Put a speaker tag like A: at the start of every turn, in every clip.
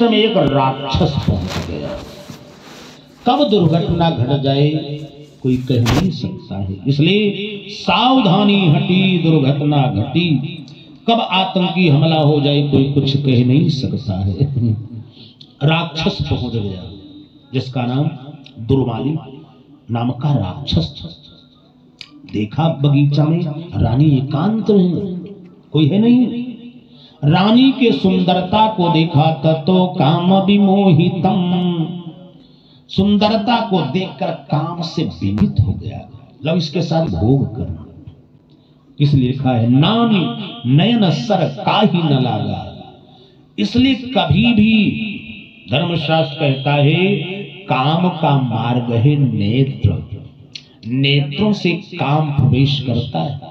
A: समय एक राक्षस पहुंच गया। कब दुर्घटना घट जाए कोई कह नहीं सकता है, इसलिए सावधानी हटी दुर्घटना घटी। कब आतंकी हमला हो जाए कोई कुछ कह नहीं सकता है। राक्षस पहुंच गया जिसका नाम दुर्वाली नाम का राक्षस। देखा बगीचा में रानी एकांत में, कोई है नहीं। रानी के सुंदरता को देखा तो काम विमोहितम, सुंदरता को देखकर काम से विमित हो गया, लो इसके साथ भोग करना। इसलिए लिखा है नानी नयन सर काहि न लागा। इसलिए कभी भी धर्मशास्त्र कहता है काम का मार्ग है नेत्र, नेत्रों से काम प्रवेश करता है।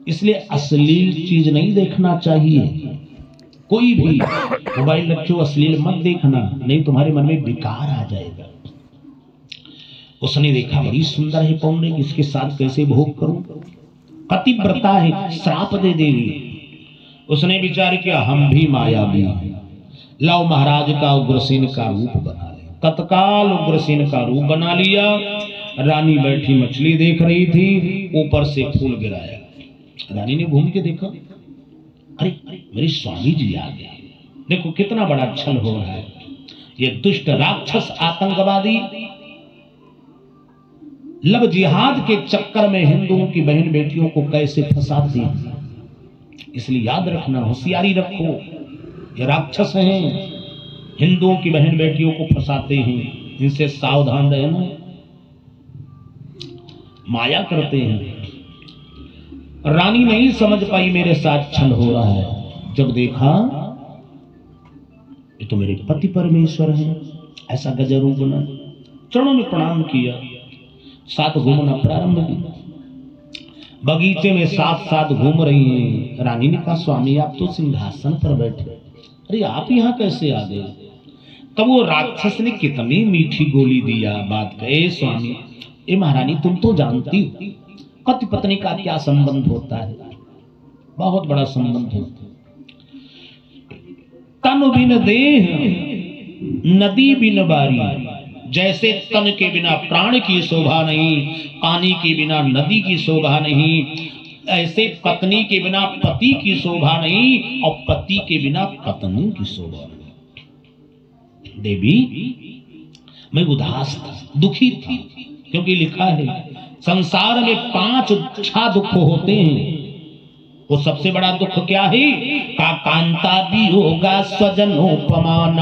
A: इसलिए अश्लील चीज नहीं देखना चाहिए। कोई भी मोबाइल रखो अश्लील मत देखना, नहीं तुम्हारे मन में विकार आ जाएगा। उसने देखा बड़ी सुंदर है पौने, इसके साथ कैसे भोग करूं, पतिव्रता है श्राप दे देगी। उसने विचार किया हम भी मायावी हैं, लव महाराज का उग्रसेन का रूप बना ले। तत्काल उग्रसेन का रूप बना लिया। रानी बैठी मछली देख रही थी, ऊपर से फूल गिराया। रानी ने घूम के देखा, अरे मेरे स्वामी जी आ गए। देखो कितना बड़ा छल हो रहा है। ये दुष्ट राक्षस आतंकवादी लव जिहाद के चक्कर में हिंदुओं की बहन बेटियों को कैसे फंसाते हैं। इसलिए याद रखना, होशियारी रखो, ये राक्षस हैं, हिंदुओं की बहन बेटियों को फंसाते हैं, इनसे सावधान रहना। माया करते हैं। रानी नहीं समझ पाई मेरे साथ छल हो रहा है। जब देखा ये तो मेरे पति परमेश्वर हैं, ऐसा गजब रूप बना, चरणों में प्रणाम किया, साथ घूमना प्रारंभ किया। बगीचे में साथ साथ घूम रही हैं। रानी ने कहा स्वामी आप तो सिंहासन पर बैठे, अरे आप यहाँ कैसे आ गए। तब वो राक्षस ने कितनी मीठी गोली दिया, बात कहे स्वामी ए महारानी तुम तो जानती हो पति पत्नी का क्या संबंध होता है, बहुत बड़ा संबंध होता है। तन बिन देह नदी बिन बारी, जैसे तन के बिना प्राण की शोभा नहीं, पानी के बिना नदी की शोभा नहीं, ऐसे पत्नी के बिना पति की शोभा नहीं और पति के बिना पत्नी की शोभा नहीं। देवी मैं उदास था, दुखी थी, क्योंकि लिखा है संसार में 5 अच्छा दुख होते हैं। वो सबसे बड़ा दुख क्या है? का कांता वियोगा स्वजनोपमान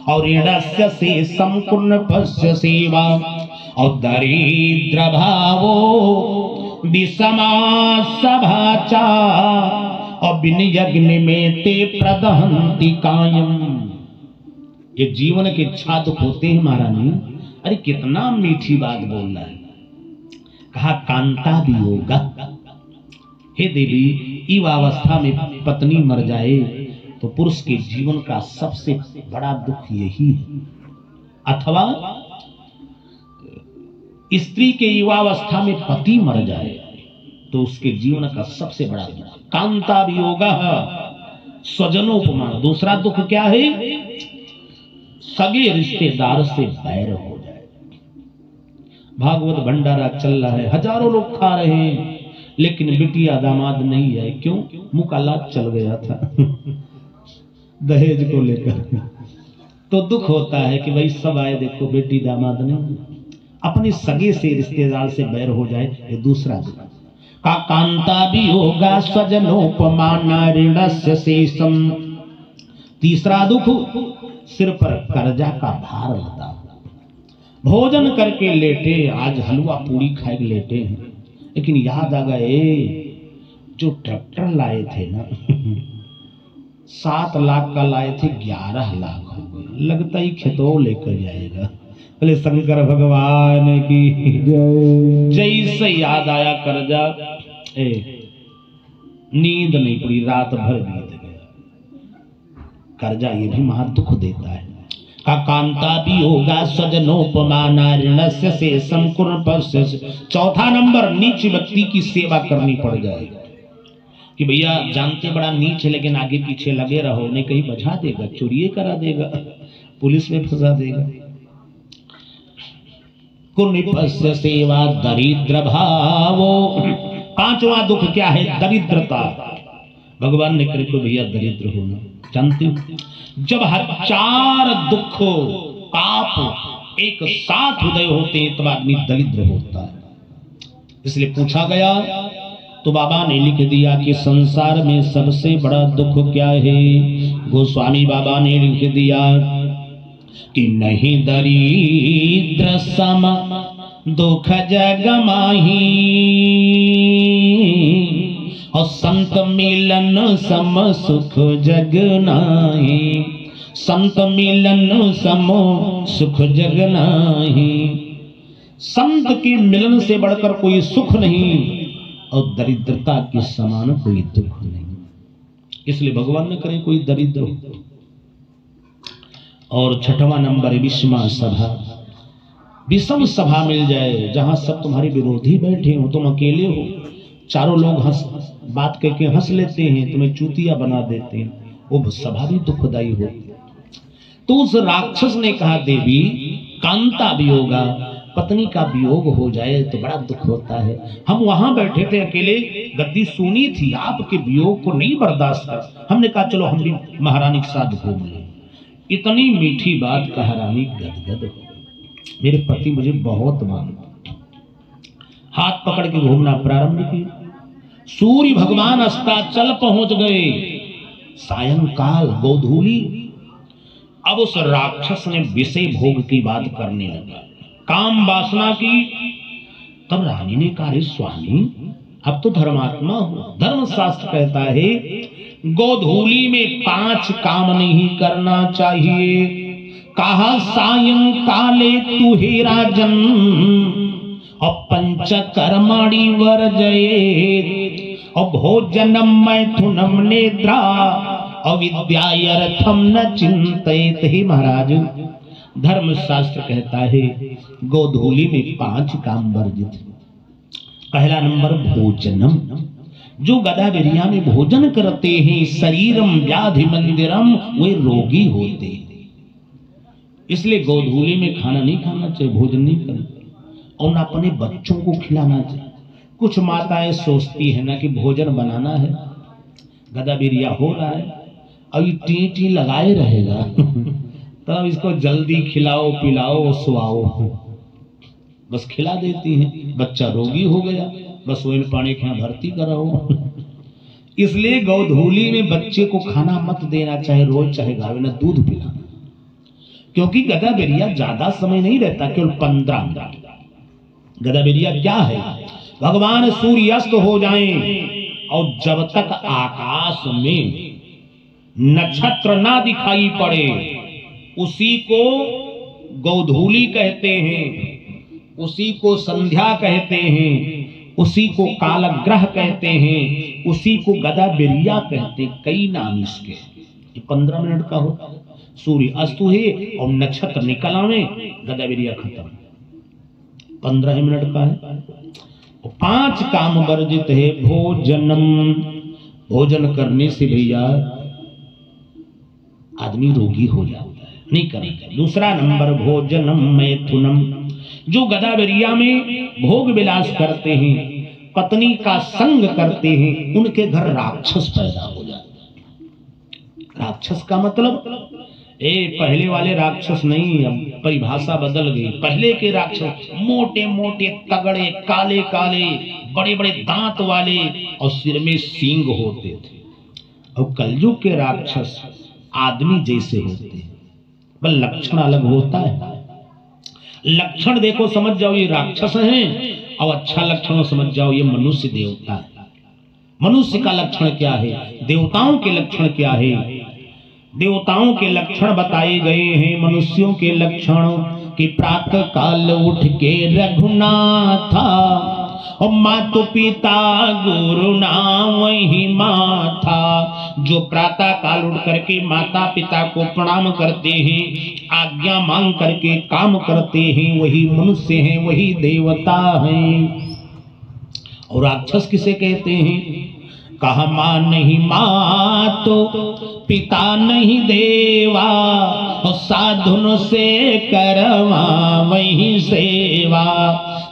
A: और ऋणस्य से संपूर्ण पश्य सेवा और दरिद्र भावो विषमा सभाचा और बिन यज्ञ में ते प्रदहंति कायम। ये जीवन के इच्छा दुख होते हैं महारानी। अरे कितना मीठी बात बोल रहा है। कहा कांता वियोगा, हे देवी युवावस्था में पत्नी मर जाए तो पुरुष के जीवन का सबसे बड़ा दुख यही है, अथवा स्त्री के युवावस्था में पति मर जाए तो उसके जीवन का सबसे बड़ा दुख। कांता वियोगा स्वजनोपमान, दूसरा दुख क्या है? सगे रिश्तेदार से बैर हो जाए। भागवत भंडारा चल रहा है, हजारों लोग खा रहे हैं, लेकिन बिटिया दामाद नहीं है। क्यों? मुकाला चल गया था दहेज को लेकर। तो दुख होता है कि भाई सब आए, देखो बेटी दामाद नहीं, अपने सगे से रिश्तेदार से बैर हो जाए, ये दूसरा दुख। का कांता भी होगा स्वजनोपमान ऋणस्य शेषम, तीसरा दुख सिर पर कर्जा का भार लदा। भोजन करके लेटे, आज हलवा पूरी खाए लेटे हैं, लेकिन याद आ गए जो ट्रैक्टर लाए थे ना 7 लाख का लाए थे, 11 लाख हो गए। लगता ही खेतों लेकर जाएगा। बोले शंकर भगवान की जैसे याद आया कर्जा, नींद नहीं पड़ी, रात भर बीत गया। कर्जा ये भी महा दुख देता है। का कांता भी होगा स्वजनोपमान ऋणस्य से संपूर्ण पश्य। चौथा नंबर, नीच व्यक्ति की सेवा करनी पड़ जाएगी। कि भैया जानते बड़ा नीच है लेकिन आगे पीछे लगे रहो, नहीं कहीं बजा देगा, चोरी करा देगा, पुलिस में फंसा देगा। कुनिपस्य सेवा दरिद्र भावो। पांचवा दुख क्या है? दरिद्रता। भगवान ने करे को भैया दरिद्र होना। जानते हो जब 1000 दुख पाप एक साथ उदय होते हैं तब आदमी दरिद्र होता है। इसलिए पूछा गया तो बाबा ने लिख दिया कि संसार में सबसे बड़ा दुख क्या है? गोस्वामी बाबा ने लिख दिया कि नहीं दरिद्र सम दुख जग माही, और संत मिलन सम सुख जग नाही। संत मिलन सम सुख जग नाही। संत के मिलन से बढ़कर कोई सुख नहीं और दरिद्रता के समान कोई दुख नहीं। इसलिए भगवान ने करे कोई दरिद्र हो। और छठवां नंबर विषमा सभा। विषम सभा मिल जाए जहां सब तुम्हारे विरोधी बैठे हो, तुम अकेले हो, चारों लोग हंस बात करके हंस लेते हैं, तुम्हें चूतिया बना देते हैं, वो सभा भी दुखदायी हो। तो उस राक्षस ने कहा देवी कांता वियोगा, पत्नी का वियोग हो जाए तो बड़ा दुख होता है। हम वहां बैठे थे अकेले, गद्दी सुनी थी, आपके वियोग को नहीं बर्दाश्त कर। हमने कहा चलो हम भी महारानी के साथ घूम लें। इतनी मीठी बात कहा रानी गदगद हो, मेरे पति मुझे बहुत मानते। हाथ पकड़ के घूमना प्रारंभ किया। सूर्य भगवान अस्ताचल पहुंच गए, सायंकाल गोधूली। अब उस राक्षस ने विषय भोग की बात करने लगा, काम वासना की। तब रानी ने कहा स्वामी अब तो धर्मात्मा हो, धर्मशास्त्र कहता है गोधूली में 5 काम नहीं करना चाहिए। कहा सायंकाले तू हे राजन और पंच कर्माणि वर्जयेत् और भोजनम मैथुनम नेद्रा और विद्यार्थम न चिंतयेत्। हे महाराज धर्मशास्त्र कहता है गोधूली में 5 काम वर्जित। पहला नंबर भोजनम। जो गधा बिरिया में भोजन करते हैं शरीरम व्याधि मंदिरम, वे रोगी होते हैं। इसलिए गोधूली में खाना नहीं खाना चाहिए, भोजन नहीं करना और न अपने बच्चों को खिलाना चाहिए। कुछ माताएं सोचती है ना कि भोजन बनाना है, गधा बिरिया हो रहा है, अभी टी लगाए रहेगा तब इसको जल्दी खिलाओ पिलाओ सुआओ, बस खिला देती हैं। बच्चा रोगी हो गया, बस वो पानी के यहाँ भर्ती कराओ। इसलिए गोधूली में बच्चे को खाना मत देना, चाहे रोज चाहे गावे, ना दूध पिलाना, क्योंकि गधा बिरिया ज्यादा समय नहीं रहता, केवल 15 मिनट। गधा बिरिया क्या है? भगवान सूर्यास्त हो जाएं और जब तक आकाश में नक्षत्र ना दिखाई पड़े उसी को गोधूली कहते हैं, उसी को संध्या कहते हैं, उसी को कालग्रह कहते हैं, उसी को गधा बिरिया कहते हैं। कई नाम इसके। 15 मिनट का होता है, सूर्य अस्त हुए और नक्षत्र निकल आवे, गधा बिरिया खत्म। 15 मिनट का है। 5 काम वर्जित है। भोजनम, भोजन करने से भैया आदमी रोगी हो जाता है, नहीं करेगा। दूसरा नंबर भोजनम मैथुनम। जो गधा बिरिया में भोग विलास करते हैं, पत्नी का संग करते हैं, उनके घर राक्षस पैदा हो जाता है। राक्षस का मतलब पहले वाले राक्षस नहीं, अब परिभाषा बदल गई। पहले के राक्षस मोटे मोटे तगड़े काले काले बड़े बड़े दांत वाले और सिर में सींग होते थे। और कलयुग के राक्षस आदमी जैसे होते हैं, बस लक्षण अलग होता है। लक्षण देखो समझ जाओ ये राक्षस हैं, और अच्छा लक्षण समझ जाओ ये मनुष्य देवता है। मनुष्य का लक्षण क्या है, देवताओं के लक्षण क्या है? देवताओं के लक्षण बताए गए हैं। मनुष्यों के लक्षण कि प्रातः काल उठ के रघुनाथा और मातु पिता गुरु नाम वही माथा। जो प्रातः काल उठ करके माता पिता को प्रणाम करते हैं, आज्ञा मांग करके काम करते हैं, वही मनुष्य हैं, वही देवता हैं। और राक्षस किसे कहते हैं? कहा माँ नहीं माँ तो पिता नहीं देवा, और साधुन से करवा वही सेवा,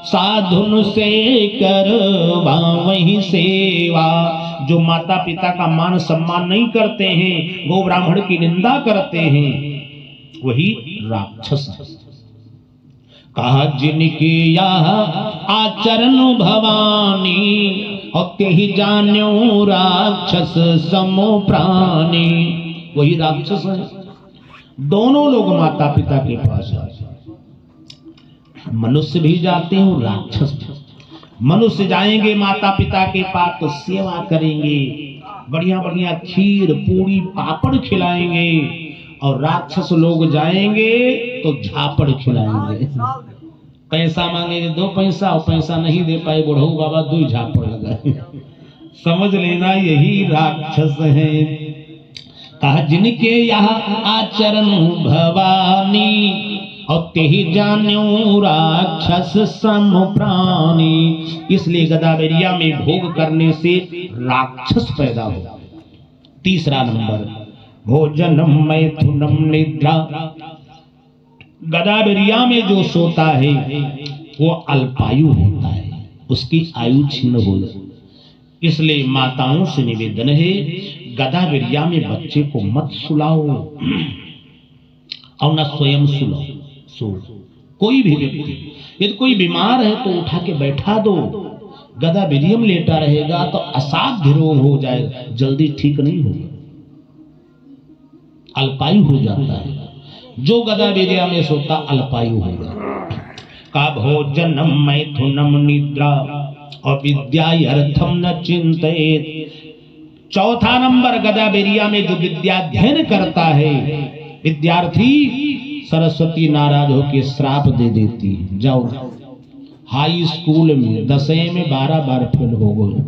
A: साधुन से करवा वही सेवा। जो माता पिता का मान सम्मान नहीं करते हैं, गो ब्राह्मण की निंदा करते हैं, वही राक्षस है। कहा जिनके यहाँ आचरण भवानी, और ते ही जान्यो राक्षस समो प्राणी, वही राक्षस है। दोनों लोग माता पिता के पास जाते, मनुष्य भी जाते हैं, राक्षस भी। मनुष्य जाएंगे माता पिता के पास तो सेवा करेंगे, बढ़िया बढ़िया खीर पूरी पापड़ खिलाएंगे, और राक्षस लोग जाएंगे तो झापड़ खिलाएंगे। पैसा मांगेंगे 2 पैसा, और पैसा नहीं दे पाए बुढ़ऊ बाबा 2 झापड़ लगाए। समझ लेना यही राक्षस है। कहा जिनके यहाँ आचरण भवानी, और ते ही जान्यो राक्षस सम प्राणी। इसलिए गदाबेरिया में भोग करने से राक्षस पैदा हो। तीसरा नंबर, भोजनम मैथुनम निद्रा। गदाबेरिया में जो सोता है वो अल्पायु होता है, उसकी आयु क्षीण हो जाती। इसलिए माताओं से निवेदन है, गदाबेरिया में बच्चे को मत सुलाओ और न स्वयं सुलाओ। सो कोई भी व्यक्ति यदि कोई बीमार है तो उठा के बैठा दो। गदाबेरिया में लेटा रहेगा तो असाध्य रोग हो जाएगा, जल्दी ठीक नहीं होगा, अल्पायु हो जाता है। जो गदाबेरिया में सोता अल्पायु होगा। का भोजनम मैथुनम निद्रा, और विद्यार्थम न चिंतेत। चौथा नंबर, गदाबेरिया में जो विद्याध्ययन करता है विद्यार्थी, सरस्वती नाराज होकर श्राप दे देती है, जाओ हाई स्कूल में 10वीं में 12 बार फेल हो गए।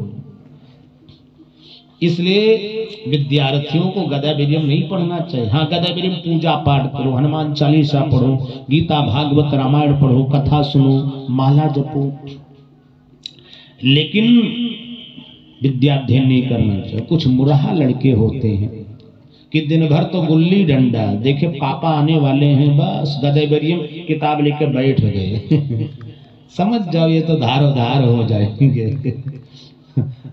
A: इसलिए विद्यार्थियों को गदाबेरिया नहीं पढ़ना चाहिए। हाँ, गदाबेरिया पूजा पाठ करो, हनुमान चालीसा पढ़ो, गीता भागवत रामायण पढ़ो, कथा सुनो, माला जपो, लेकिन विद्याध्ययन नहीं करना चाहिए। कुछ मुरहा लड़के होते हैं कि दिन भर तो गुल्ली डंडा, देखे पापा आने वाले हैं, बस गदाबेरिया किताब लेकर बैठ गए। समझ जाओ ये तो धारो धार हो जाएंगे।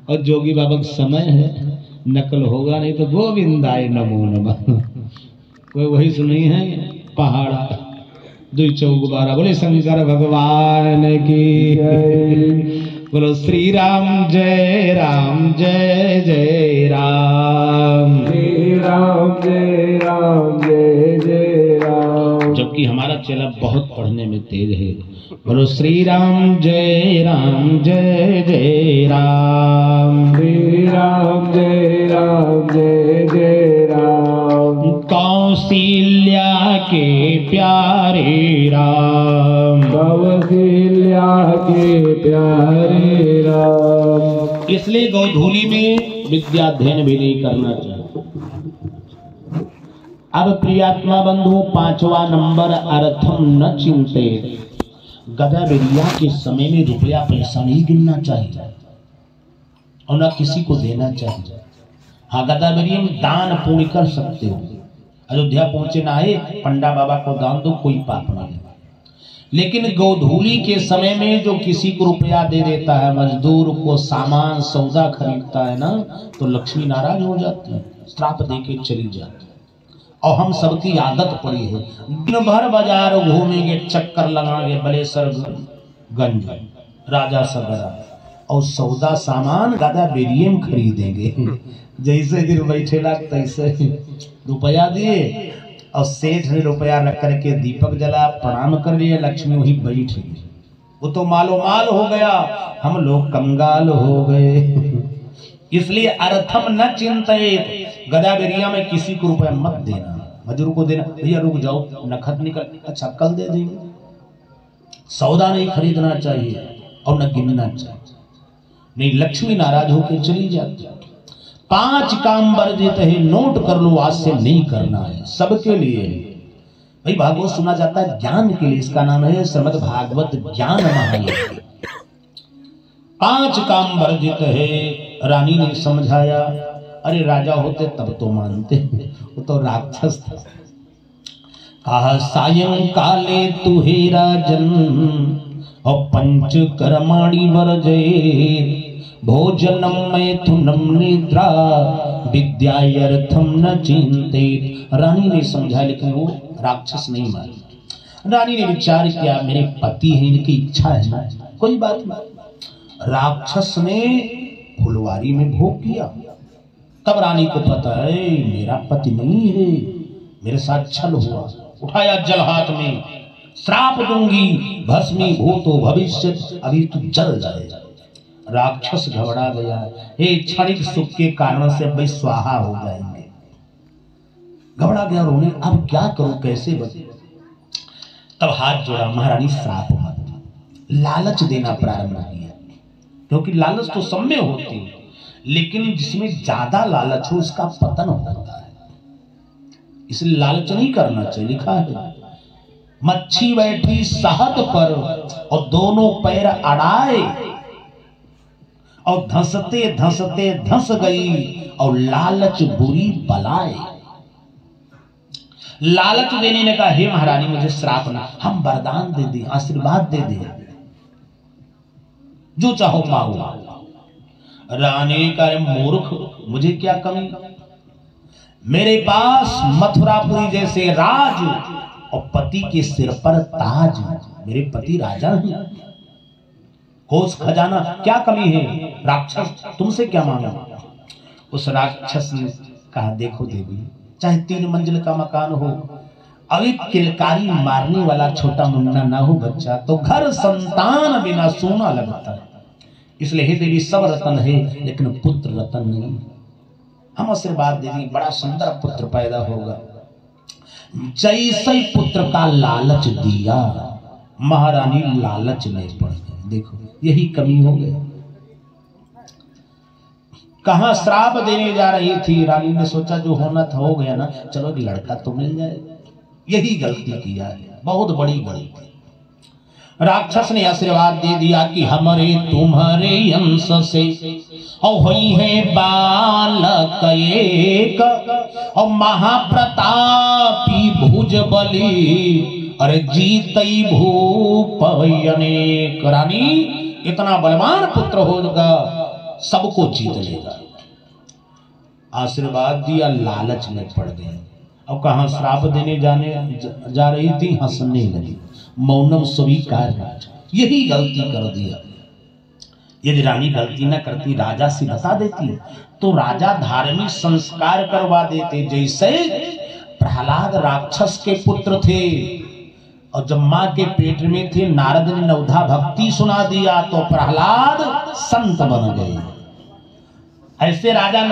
A: और जोगी बाबा का समय है, नकल होगा नहीं तो गोविंदाय नमो नमः। कोई वही सुनी है, पहाड़ा 2 चौक 12। बोले शंकर भगवान की जय, बोलो श्री राम जय राम जय जय राम, श्री राम जय राम जय जय राम। जबकि हमारा चेला बहुत पढ़ने में तेज है। बोलो श्री राम जय जय राम, श्री राम जय जय राम। कौशल्या के प्यारे राम, कौशल्या के प्यारे राम। इसलिए गोधूली में विद्याध्ययन भी नहीं करना चाहिए। अब प्रियात्मा बंधु, 5वां नंबर, अर्थम न चिंते। गदाबेरिया के समय में रुपया पैसा नहीं गिनना चाहिए और न किसी को देना चाहिए। हाँ, गदाबेरिया में दान पुण्य कर सकते हो। अयोध्या पहुंचे ना आए, पंडा बाबा को दान दो, कोई पाप नहीं। लेकिन गोधूली के समय में जो किसी को रुपया दे देता है, मजदूर को सामान सौदा खरीदता है ना, तो लक्ष्मी नाराज हो जाती है, श्राप दे के चली जाती है। और हम सबकी आदत पड़ी है, दिन भर बाजार घूमेंगे, चक्कर लगाएंगे, बलेसर गंज, राजा सगरा, और सौदा सामान गदाबेरिया में खरीदेंगे। जैसे दिन बैठेला तैसे रुपया दिए, और सेठ ने रुपया रख करके दीपक जला, प्रणाम कर लिए, लक्ष्मी वही बैठ गई। वो तो मालो माल हो गया, हम लोग कंगाल हो गए। इसलिए अर्थम न चिंतित। गदाबेरिया में किसी को रुपया मत देना, मजदूर को देना, भैया रुक जाओ, नखत निकल, अच्छा कल दे देंगे। सौदा नहीं खरीदना चाहिए और न गिनना चाहिए, नहीं लक्ष्मी नाराज होकर चली जाती। 5 काम वर्जित है, नोट कर लो, आज से नहीं करना है, सबके लिए। भाई भागवत सुना जाता है ज्ञान के लिए, इसका नाम है श्रीमद् भागवत ज्ञान महायज्ञ। 5 काम वर्जित है, रानी ने समझाया, अरे राजा होते तब तो मानते, वो तो राक्षस था। कहा सायं काले तु हे राजन और पंच कर्माणि वर्जये भोजनम मैथुनम निद्रा विद्यार्थम न चिंतेत। रानी ने समझा, लेकिन वो राक्षस नहीं मानी। रानी ने विचार किया, मेरे पति हैं, इनकी इच्छा है ना, कोई बात नहीं। राक्षस ने फुलवारी में भोग किया। तब रानी को पता है मेरा पति नहीं है, मेरे साथ छल हुआ। उठाया जल हाथ में, श्राप दूंगी भस्मीभूतो भविष्य, अभी तू जल जाएगा। राक्षस घबरा गया, हे क्षणिक सुख के कारण से अब स्वाहा हो जाएंगे। घबरा गया, रोने, अब क्या करूं, कैसे बचे। तब हाथ जोड़ा, महारानी श्राप मत, लालच देना प्रारंभ किया, क्योंकि लालच तो सब में होती है, लेकिन जिसमें ज्यादा लालच हो उसका पतन होता है, इसलिए लालच नहीं करना चाहिए। लिखा है मच्छी बैठी शहद पर और दोनों पैर अड़ाए और धंसते धंसते धंस गई और लालच बुरी बलाए। लालच देने ने कहा, हे महारानी मुझे श्राप ना, हम वरदान दे दे, आशीर्वाद दे दे, जो चाहो मांगो। रानी का, मूर्ख, मुझे क्या कमी, मेरे पास मथुरापुरी जैसे राज और पति के सिर पर ताज, मेरे पति राजा हैं, कोष खजाना, क्या कमी है। राक्षस तुमसे क्या मांगा। उस राक्षस ने कहा, देखो देवी, चाहे 3 मंजिल का मकान हो, अभी किलकारी मारने वाला छोटा मुन्ना ना हो बच्चा, तो घर संतान बिना सोना लगता है। इसलिए हे देवी, सब रतन है लेकिन पुत्र रतन नहीं। हम आशीर्वाद देवी, बड़ा सुंदर पुत्र पैदा होगा। जैसे ही पुत्र का लालच दिया, महारानी लालच में पड़ गई। देखो यही कमी हो गई। कहां श्राप देने जा रही थी, रानी ने सोचा जो होना था हो गया ना, चलो एक लड़का तो मिल जाएगा। यही गलती किया है, बहुत बड़ी गलती। राक्षस ने आशीर्वाद दे दिया कि हमारे तुम्हारे अंश से और हुई है बालक एक और महाप्रतापी भुज बली, अरे जीतई भूप अनेक। रानी इतना बलवान पुत्र होगा, सबको जीत लेगा। आशीर्वाद दिया, लालच में पड़ गए। अब कहां श्राप देने जा रही थी, हंसने लगी। मौनम स्वीकार, यही गलती कर दिया। यदि रानी गलती न करती, राजा से बता देती, तो राजा धार्मिक संस्कार करवा देते। जैसे प्रहलाद राक्षस के पुत्र थे और जब मां के पेट में थे, नारद ने नवधा भक्ति सुना दिया तो प्रहलाद संत बन गए। ऐसे राजा